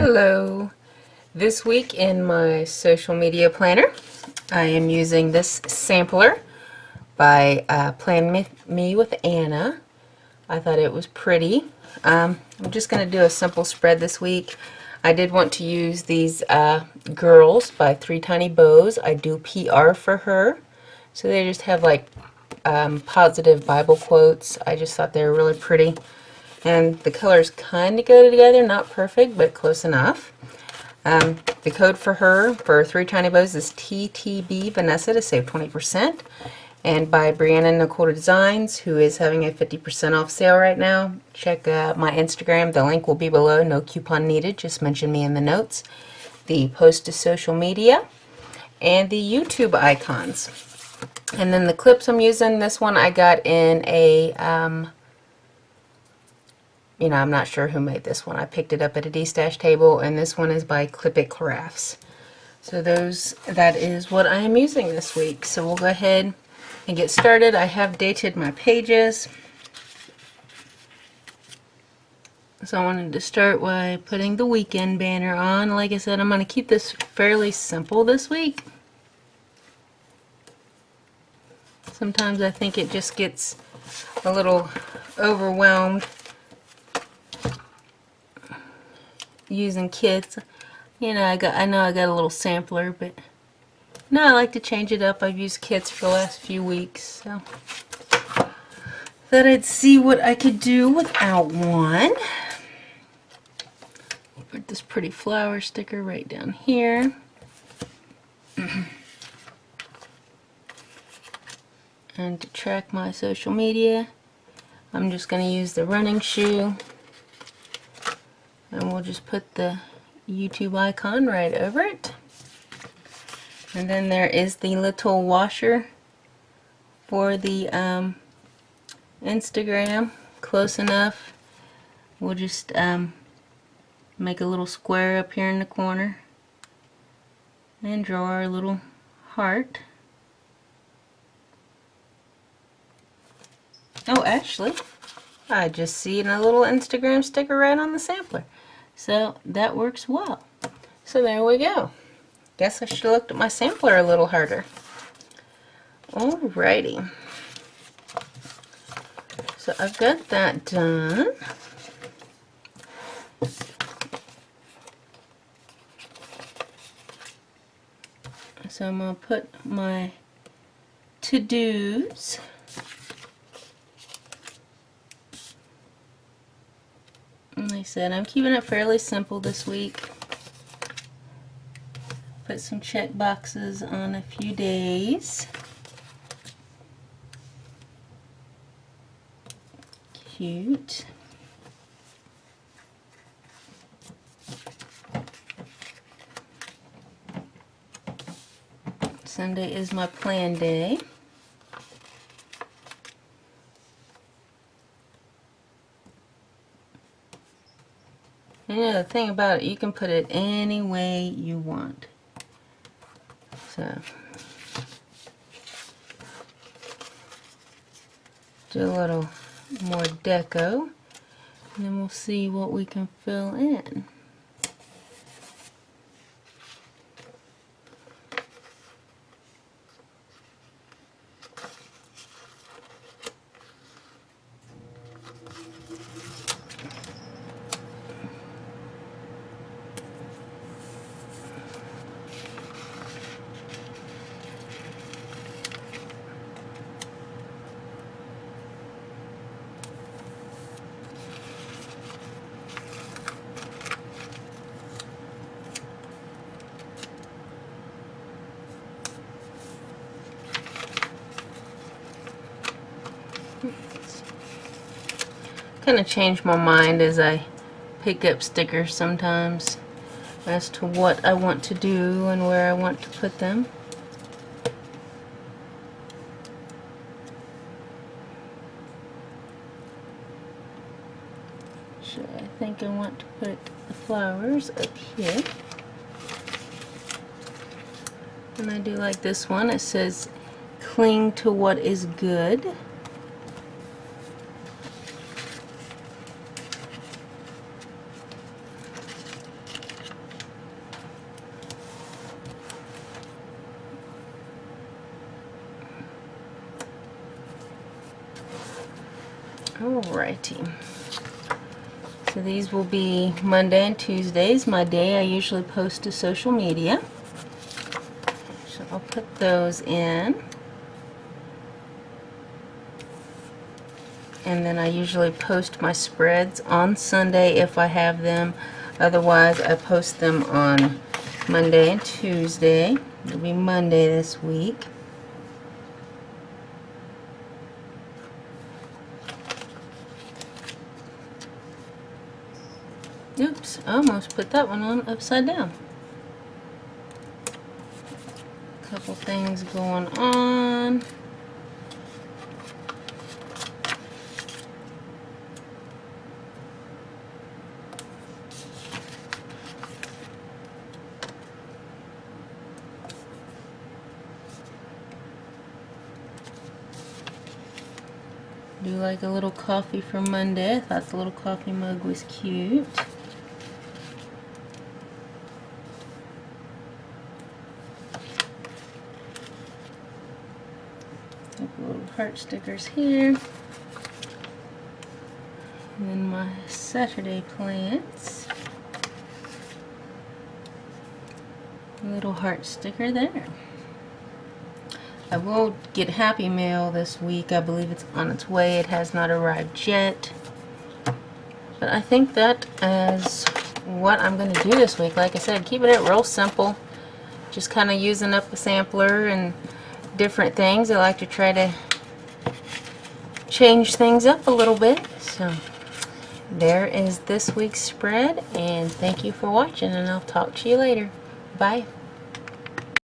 Hello. This week in my social media planner, I am using this sampler by Plan Me with Anna. I thought it was pretty. I'm just going to do a simple spread this week. I did want to use these Girls by Three Tiny Bows. I do PR for her. So they just have like positive Bible quotes. I just thought they were really pretty. And the colors kind of go together, not perfect, but close enough. The code for her for Three Tiny Bows is TTBVANNESSA to save 20%. And by Brianna Nicole Designz, who is having a 50% off sale right now. Check my Instagram. The link will be below. No coupon needed. Just mention me in the notes. The post to social media. And the YouTube icons. And then the clips I'm using, this one I got in a... I'm not sure who made this one. I picked it up at a D-stash table, and this one is by Clip It Crafts. So that is what I am using this week. So we'll go ahead and get started. I have dated my pages. So I wanted to start by putting the weekend banner on. Like I said, I'm going to keep this fairly simple this week. Sometimes I think it just gets a little overwhelmed using kits. I know I got a little sampler, but no, I like to change it up. I've used kits for the last few weeks, so thought I'd see what I could do without one. Put this pretty flower sticker right down here. And to track my social media, I'm just going to use the running shoe. And we'll just put the YouTube icon right over it. And then there is the little washer for the Instagram. Close enough. We'll just make a little square up here in the corner. And draw our little heart. Oh, actually, I just see a little Instagram sticker right on the sampler. So that works well. So there we go. Guess I should have looked at my sampler a little harder. Alrighty. So I've got that done. So I'm going to put my to-dos. Like I said, I'm keeping it fairly simple this week. Put some check boxes on a few days. Cute. Sunday is my plan day. The thing about it, you can put it any way you want. So, do a little more deco, and then we'll see what we can fill in. Kind of change my mind as I pick up stickers sometimes as to what I want to do and where I want to put them. So I think I want to put the flowers up here. And I do like this one. It says, "Cling to what is good." Alrighty. So these will be Monday and Tuesdays, my day I usually post to social media. So I'll put those in. And then I usually post my spreads on Sunday if I have them. Otherwise, I post them on Monday and Tuesday. It'll be Monday this week. Oops, I almost put that one on upside down. Couple things going on. Do like a little coffee for Monday. I thought the little coffee mug was cute. Little heart stickers here. And then my Saturday plants. Little heart sticker there. I will get Happy Mail this week. I believe it's on its way. It has not arrived yet. But I think that is what I'm going to do this week. Like I said, keeping it real simple. Just kind of using up the sampler and different things. I like to try to change things up a little bit. So there is this week's spread, and thank you for watching, and I'll talk to you later. Bye.